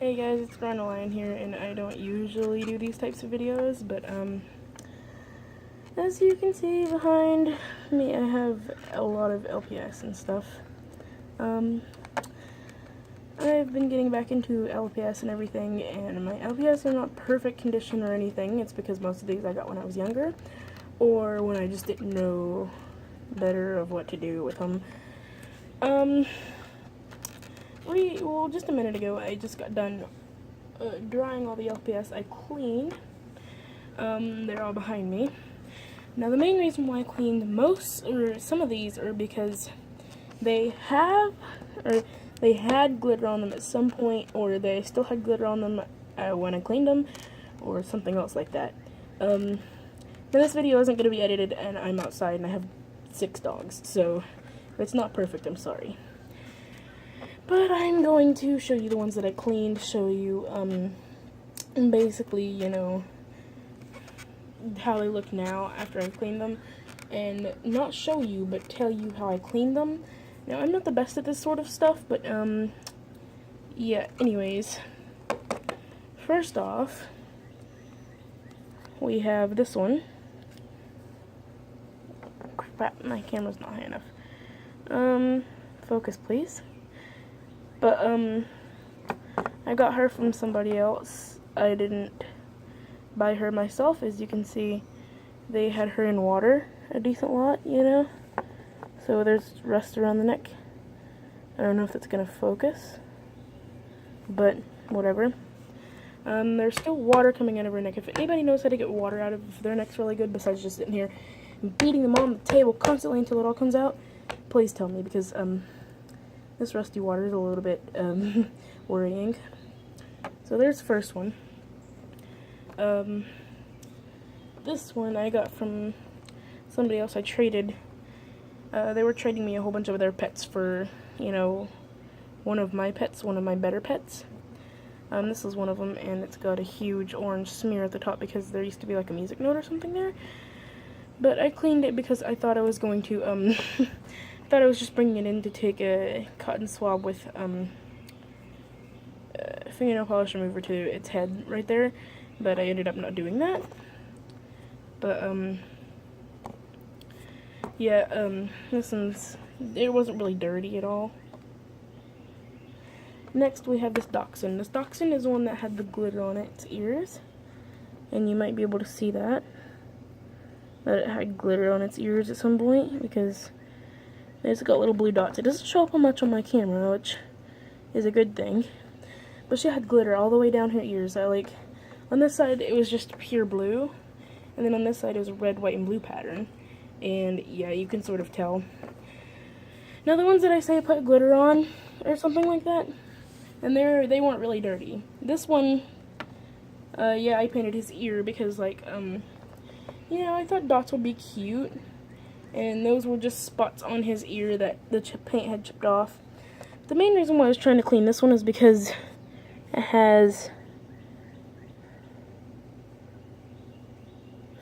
Hey guys, it's Lion here, and I don't usually do these types of videos, but as you can see behind me, I have a lot of LPS and stuff. I've been getting back into LPS and everything, and my LPS are not perfect condition or anything. It's because most of these I got when I was younger, or when I just didn't know better of what to do with them. Well, just a minute ago, I just got done drying all the LPS I cleaned. They're all behind me. Now, the main reason why I cleaned some of these are because they had glitter on them at some point, or they still had glitter on them when I cleaned them, or something else like that. Now, this video isn't going to be edited, and I'm outside, and I have 6 dogs, so if it's not perfect, I'm sorry. But I'm going to show you the ones that I cleaned, show you, basically, you know, how they look now after I've cleaned them, and not show you, but tell you how I cleaned them. Now, I'm not the best at this sort of stuff, but, yeah, anyways, first off, we have this one. Crap, my camera's not high enough. Focus, please. But, I got her from somebody else. I didn't buy her myself. As you can see, they had her in water a decent lot, you know? So there's rust around the neck. I don't know if that's gonna focus, but whatever. There's still water coming out of her neck. If anybody knows how to get water out of their necks really good, besides just sitting here and beating them on the table constantly until it all comes out, please tell me, because, this rusty water is a little bit, worrying. So there's the first one. This one I got from somebody else I traded. They were trading me a whole bunch of their pets for, you know, one of my pets, one of my better pets. This is one of them, and it's got a huge orange smear at the top because there used to be like a music note or something there. But I cleaned it because I thought I was going to, I thought I was just bringing it in to take a cotton swab with, fingernail polish remover to its head right there, but I ended up not doing that. But, yeah, this one's, it wasn't really dirty at all. Next, we have this dachshund. This dachshund is one that had the glitter on its ears, and you might be able to see that it had glitter on its ears at some point, because it's got little blue dots. It doesn't show up much on my camera, which is a good thing, but she had glitter all the way down her ears. On this side, it was just pure blue, and then on this side, it was a red, white, and blue pattern, and yeah, you can sort of tell. Now, the ones that I say I put glitter on, or something like that, and they weren't really dirty. This one, yeah, I painted his ear because, you know, I thought dots would be cute, and those were just spots on his ear that the paint had chipped off. The main reason why I was trying to clean this one is because it has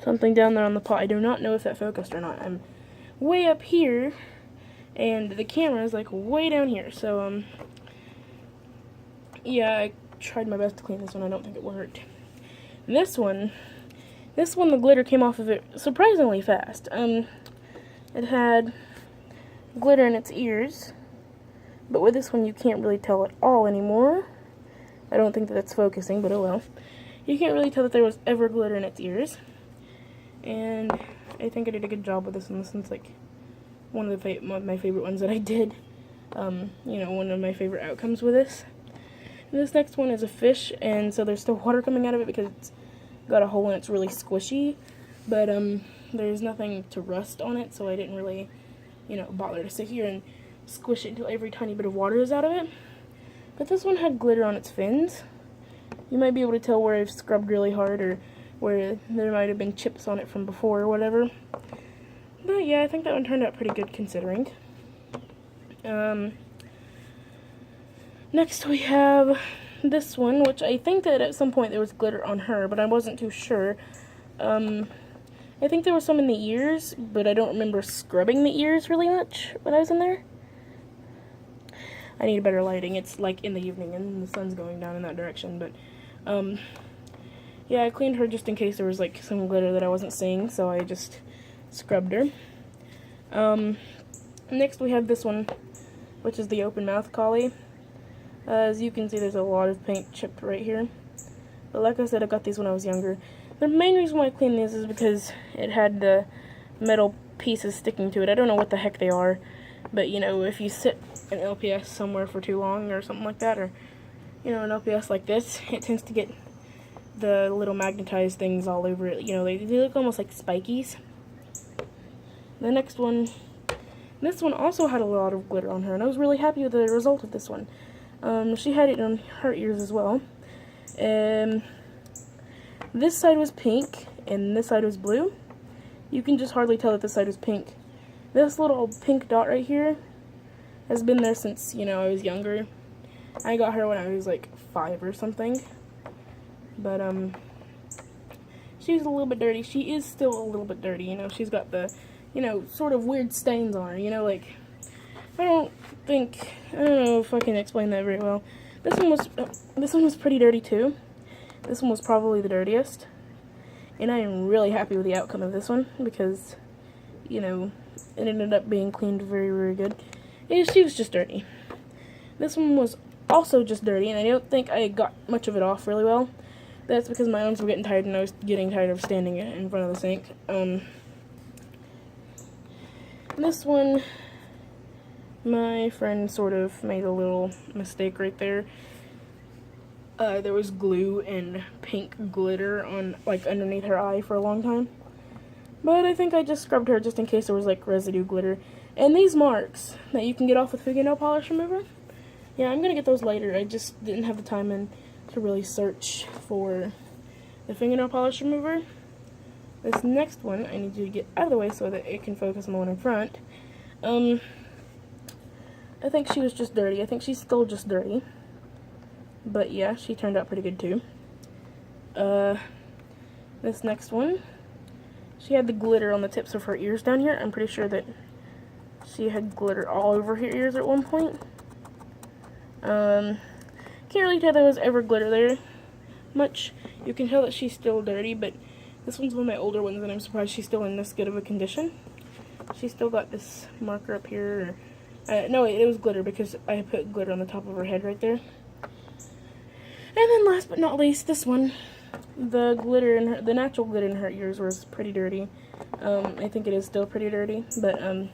something down there on the pot. I do not know if that focused or not. I'm way up here, and the camera is, like, way down here. So, yeah, I tried my best to clean this one. I don't think it worked. And this one, the glitter came off of it surprisingly fast. It had glitter in its ears, but with this one you can't really tell at all anymore. I don't think that that's focusing, but oh well. You can't really tell that there was ever glitter in its ears. And I think I did a good job with this one. This one's like one of my favorite ones that I did. You know, one of my favorite outcomes with this. And this next one is a fish, and so there's still water coming out of it because it's got a hole and it's really squishy. But there's nothing to rust on it, so I didn't really, you know, bother to sit here and squish it until every tiny bit of water is out of it. But this one had glitter on its fins. You might be able to tell where I've scrubbed really hard, or where there might have been chips on it from before or whatever. But yeah, I think that one turned out pretty good considering. Next we have this one, which I think that at some point there was glitter on her, but I wasn't too sure. I think there was some in the ears, but I don't remember scrubbing the ears really much when I was in there. I need better lighting. It's like in the evening and the sun's going down in that direction, but yeah, I cleaned her just in case there was like some glitter that I wasn't seeing, so I just scrubbed her. Next we have this one, which is the open mouth collie. As you can see, there's a lot of paint chipped right here. But like I said, I got these when I was younger. The main reason why I cleaned these is because it had the metal pieces sticking to it. I don't know what the heck they are, but you know, if you sit an LPS somewhere for too long or something like that, or you know, an LPS like this, it tends to get the little magnetized things all over it. You know, they look almost like spikies. The next one, this one also had a lot of glitter on her, and I was really happy with the result of this one. She had it on her ears as well. This side was pink, and this side was blue. You can just hardly tell that this side was pink. This little pink dot right here has been there since, you know, I was younger. I got her when I was like 5 or something. But, she was a little bit dirty. She is still a little bit dirty, you know. She's got the, you know, sort of weird stains on her, you know, like, I don't know if I can explain that very well. This one was pretty dirty too. This one was probably the dirtiest. And I am really happy with the outcome of this one because, you know, it ended up being cleaned very, very good. She was just dirty. This one was also just dirty, and I don't think I got much of it off really well. That's because my arms were getting tired and I was getting tired of standing in front of the sink. This one, my friend sort of made a little mistake right there. There was glue and pink glitter on, like, underneath her eye for a long time. But I think I just scrubbed her just in case there was, like, residue glitter. And these marks that you can get off with fingernail polish remover, yeah, I'm gonna get those later. I just didn't have the time to really search for the fingernail polish remover. This next one, I need you to get out of the way so that it can focus on the one in front. I think she was just dirty. I think she's still just dirty. But yeah, she turned out pretty good too. This next one, she had the glitter on the tips of her ears down here. I'm pretty sure that she had glitter all over her ears at one point. Can't really tell there was ever glitter there much. You can tell that she's still dirty, but this one's one of my older ones, and I'm surprised she's still in this good of a condition. She's still got this marker up here. No, wait, it was glitter because I put glitter on the top of her head right there. And then last but not least, this one. The natural glitter in her ears was pretty dirty. I think it is still pretty dirty, but I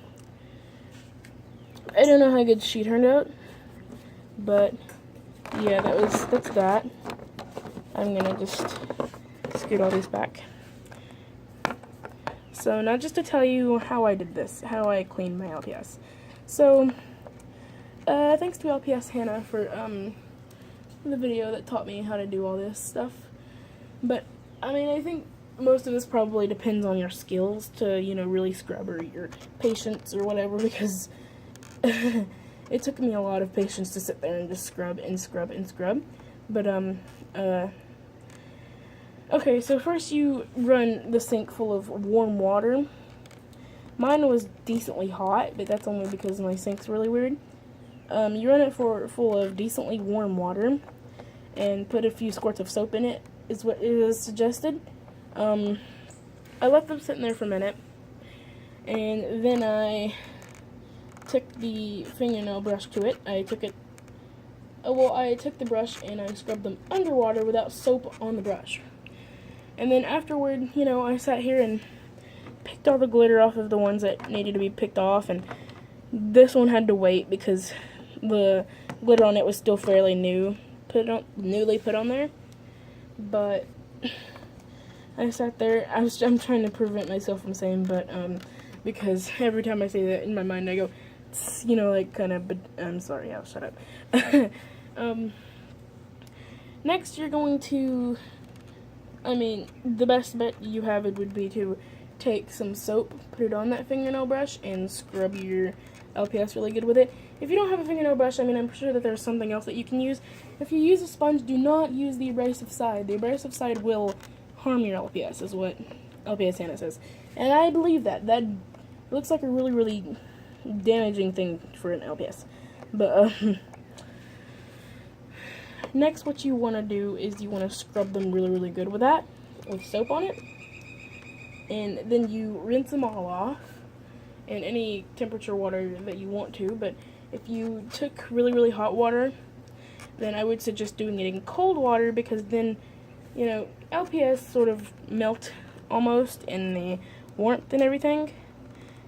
don't know how good she turned out. But yeah, that's that. I'm gonna just scoot all these back. So now just to tell you how I did this, how I cleaned my LPS. So thanks to LPS Hannah for the video that taught me how to do all this stuff. But I mean, I think most of this probably depends on your skills to, you know, really scrub, or your patience or whatever, because it took me a lot of patience to sit there and just scrub and scrub and scrub. But okay, so first you run the sink full of warm water. Mine was decently hot, but that's only because my sink's really weird. You run it full of decently warm water and put a few squirts of soap in it, is what is suggested. I left them sitting there for a minute, and then I took the fingernail brush to it. I took the brush and I scrubbed them underwater without soap on the brush. And then afterward, you know, I sat here and picked all the glitter off of the ones that needed to be picked off, and this one had to wait because the glitter on it was still fairly newly put on there. But I sat there. I'm trying to prevent myself from saying but, because every time I say that in my mind I go, you know, like kind of, but I'm sorry, I'll shut up. Next you're going to, I mean, the best bet you have would be to take some soap, put it on that fingernail brush, and scrub your LPS really good with it. If you don't have a fingernail brush, I mean, I'm sure that there's something else that you can use. If you use a sponge, do not use the abrasive side. The abrasive side will harm your LPS, is what LPS Hannah says. And I believe that. That looks like a really, really damaging thing for an LPS. But, Next, what you want to do is you want to scrub them really, really good with that, with soap on it. And then you rinse them all off in any temperature water that you want to. But if you took really, really hot water, then I would suggest doing it in cold water, because then, you know, LPS sort of melt almost in the warmth and everything.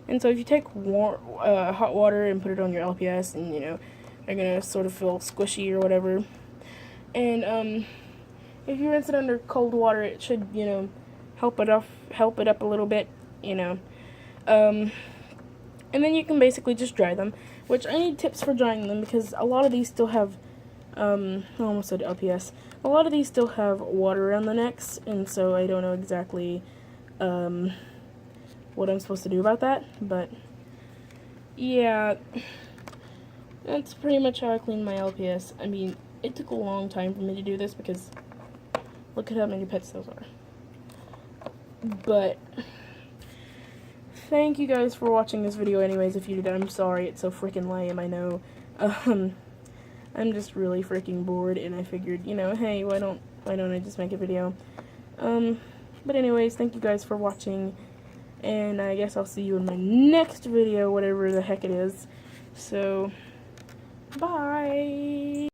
And so if you take hot water and put it on your LPS, and, you know, they're going to sort of feel squishy or whatever. And if you rinse it under cold water, it should, you know, help it up a little bit, you know. And then you can basically just dry them, which I need tips for drying them, because a lot of these still have, I almost said LPS, a lot of these still have water around the necks, and so I don't know exactly, what I'm supposed to do about that, but, yeah, that's pretty much how I clean my LPS. I mean, it took a long time for me to do this, because look at how many pets those are. But thank you guys for watching this video anyways. If you did, I'm sorry, it's so freaking lame, I know. I'm just really freaking bored, and I figured, you know, hey, why don't I just make a video? But anyways, thank you guys for watching, and I guess I'll see you in my next video, whatever the heck it is. So, bye!